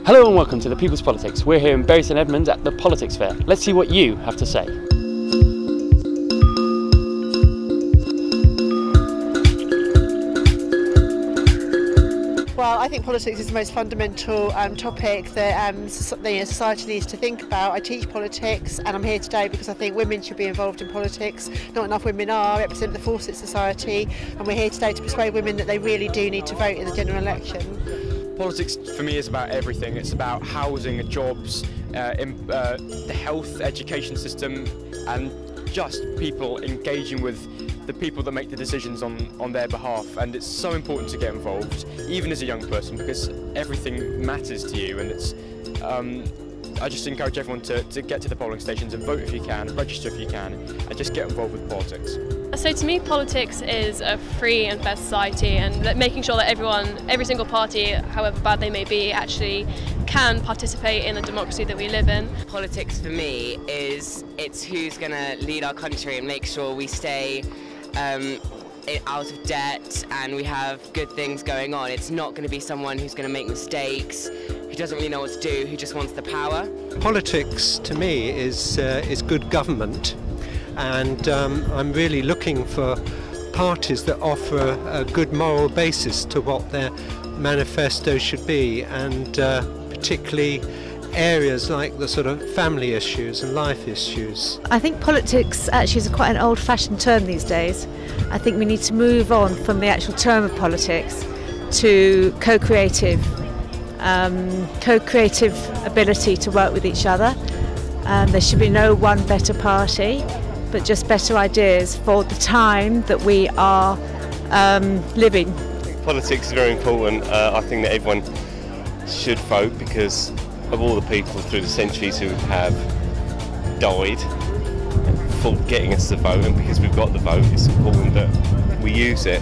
Hello and welcome to the People's Politics. We're here in Bury St Edmunds at the Politics Fair. Let's see what you have to say. Well, I think politics is the most fundamental topic that society needs to think about. I teach politics and I'm here today because I think women should be involved in politics. Not enough women are, represent the force in society, and we're here today to persuade women that they really do need to vote in the general election. Politics for me is about everything. It's about housing, jobs, the health, education system, and just people engaging with the people that make the decisions on their behalf. And it's so important to get involved, even as a young person, because everything matters to you. And it's I just encourage everyone to get to the polling stations and vote if you can, register if you can, and just get involved with politics. So to me, politics is a free and fair society, and making sure that every single party, however bad they may be, actually can participate in the democracy that we live in. Politics for me it's who's going to lead our country and make sure we stay out of debt and we have good things going on. It's not going to be someone who's going to make mistakes, who doesn't really know what to do, who just wants the power. Politics to me is good government, and I'm really looking for parties that offer a good moral basis to what their manifesto should be, and particularly areas like the sort of family issues and life issues. I think politics actually is quite an old-fashioned term these days. I think we need to move on from the actual term of politics to co-creative ability to work with each other. There should be no one better party, but just better ideas for the time that we are living. Politics is very important. I think that everyone should vote because of all the people through the centuries who have died for getting us to vote, and because we've got the vote, it's important that we use it.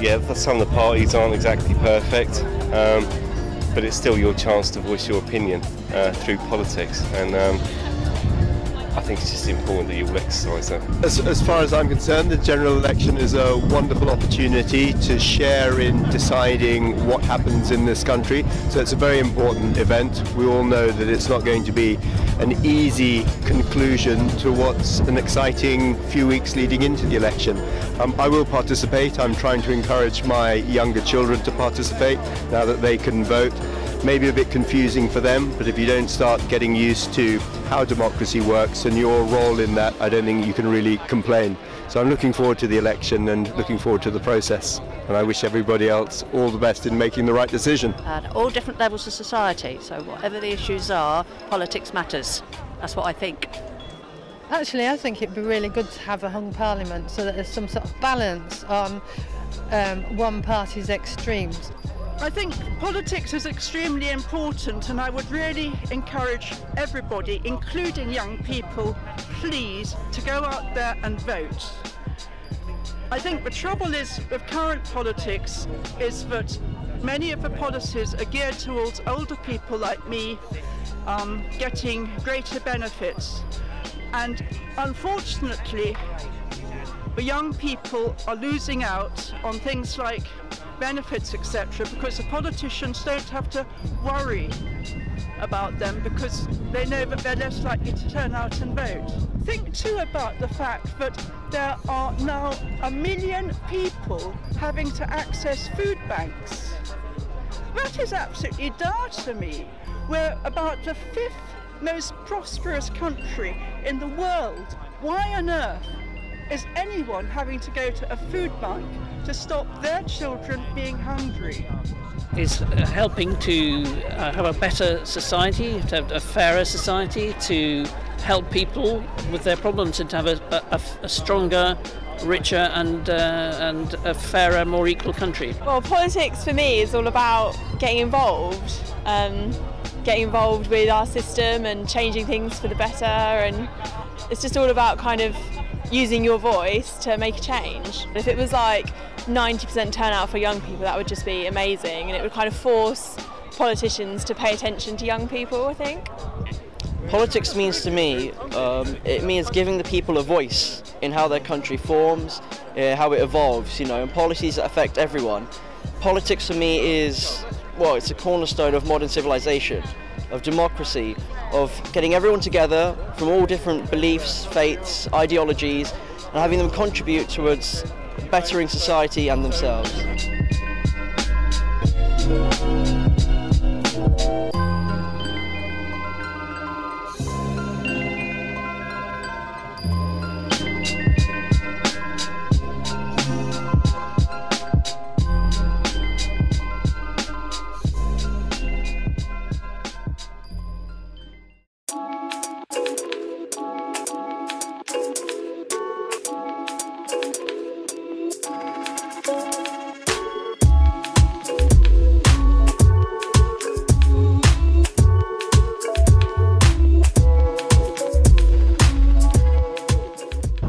Yeah, some of the parties aren't exactly perfect, but it's still your chance to voice your opinion through politics, and I think it's just important that you will exercise that. As far as I'm concerned, the general election is a wonderful opportunity to share in deciding what happens in this country. So it's a very important event. We all know that it's not going to be an easy conclusion to what's an exciting few weeks leading into the election. I will participate. I'm trying to encourage my younger children to participate now that they can vote. Maybe a bit confusing for them, but if you don't start getting used to how democracy works and your role in that, I don't think you can really complain. So I'm looking forward to the election and looking forward to the process, and I wish everybody else all the best in making the right decision. At all different levels of society, so whatever the issues are, politics matters. That's what I think. Actually, I think it'd be really good to have a hung parliament so that there's some sort of balance on one party's extremes. I think politics is extremely important, and I would really encourage everybody, including young people, please, to go out there and vote. I think the trouble is with current politics is that many of the policies are geared towards older people like me getting greater benefits, and unfortunately the young people are losing out on things like benefits, etc., because the politicians don't have to worry about them because they know that they're less likely to turn out and vote. Think too about the fact that there are now 1 million people having to access food banks. That is absolutely dire to me. We're about the 5th most prosperous country in the world. Why on earth is anyone having to go to a food bank to stop their children being hungry? It's helping to have a better society, to have a fairer society, to help people with their problems, and to have a stronger, richer and a fairer, more equal country. Well, politics for me is all about getting involved with our system and changing things for the better, and it's just all about kind of using your voice to make a change. If it was like 90% turnout for young people, that would just be amazing, and it would kind of force politicians to pay attention to young people, I think. Politics means to me, it means giving the people a voice in how their country forms, how it evolves, and policies that affect everyone. Politics for me is well, it's a cornerstone of modern civilization, of democracy, of getting everyone together from all different beliefs, faiths, ideologies, and having them contribute towards bettering society and themselves.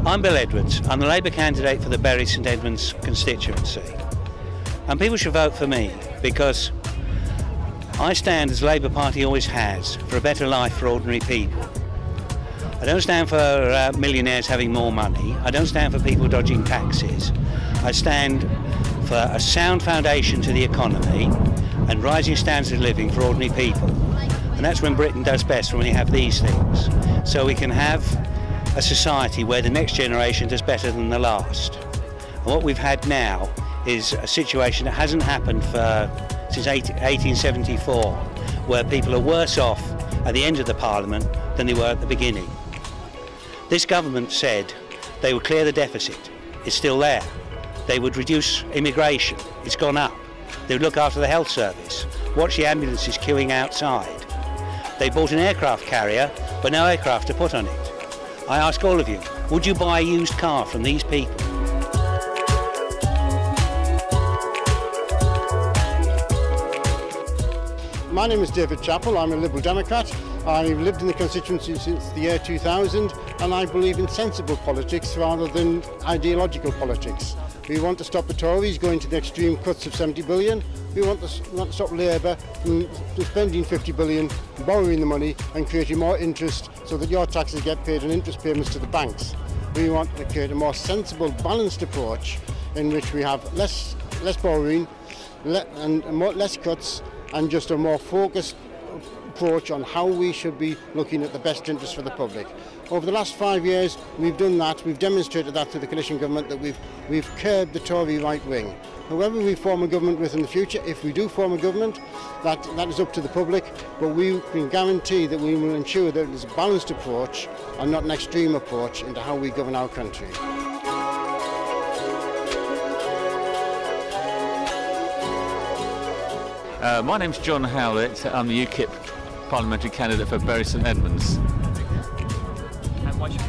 I'm Bill Edwards. I'm the Labour candidate for the Bury St Edmunds constituency. And people should vote for me because I stand, as the Labour Party always has, for a better life for ordinary people. I don't stand for millionaires having more money. I don't stand for people dodging taxes. I stand for a sound foundation to the economy and rising standards of living for ordinary people. And that's when Britain does best, when we have these things. So we can have a society where the next generation does better than the last. And what we've had now is a situation that hasn't happened since 1874, where people are worse off at the end of the Parliament than they were at the beginning. This government said they would clear the deficit. It's still there. They would reduce immigration. It's gone up. They would look after the health service. Watch the ambulances queuing outside. They bought an aircraft carrier, but no aircraft to put on it. I ask all of you, would you buy a used car from these people? My name is David Chappell. I'm a Liberal Democrat. I've lived in the constituency since the year 2000, and I believe in sensible politics rather than ideological politics. We want to stop the Tories going to the extreme cuts of 70 billion. We want to stop Labour from spending 50 billion, borrowing the money and creating more interest so that your taxes get paid and interest payments to the banks. We want to create a more sensible, balanced approach in which we have less borrowing and less cuts and just a more focused approach on how we should be looking at the best interest for the public. Over the last 5 years we've done that, we've demonstrated that through the coalition government, that we've curbed the Tory right wing. Whoever we form a government with in the future, if we do form a government, that is up to the public, but we can guarantee that we will ensure that it is a balanced approach and not an extreme approach into how we govern our country. My name's John Howlett. I'm the UKIP parliamentary candidate for Bury St Edmunds. And why should you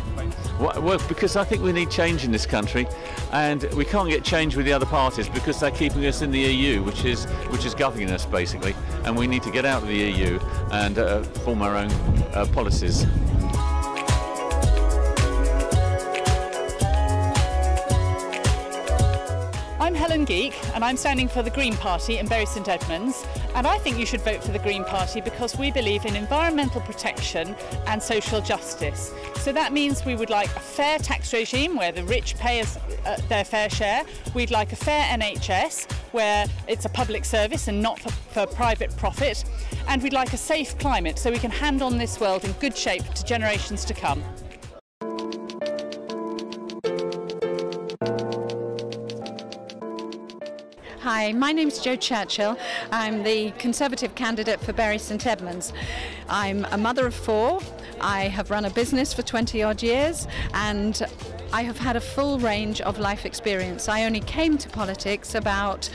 vote? Well, because I think we need change in this country, and we can't get change with the other parties because they're keeping us in the EU, which is governing us basically, and we need to get out of the EU and form our own policies. I'm Helen Geek and I'm standing for the Green Party in Bury St Edmunds, and I think you should vote for the Green Party because we believe in environmental protection and social justice. So that means we would like a fair tax regime where the rich pay us their fair share. We'd like a fair NHS where it's a public service and not for private profit. And we'd like a safe climate so we can hand on this world in good shape to generations to come. Hi, my name's Jo Churchill. I'm the Conservative candidate for Bury St Edmunds. I'm a mother of 4. I have run a business for 20 odd years and I have had a full range of life experience. I only came to politics about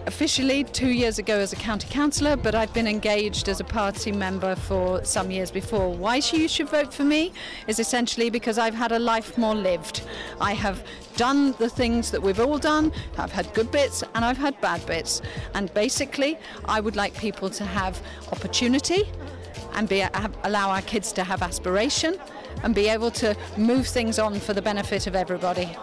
officially 2 years ago as a county councillor, but I've been engaged as a party member for some years before. Why you should vote for me is essentially because I've had a life more lived. I have done the things that we've all done. I've had good bits and I've had bad bits, and basically I would like people to have opportunity and allow our kids to have aspiration and be able to move things on for the benefit of everybody.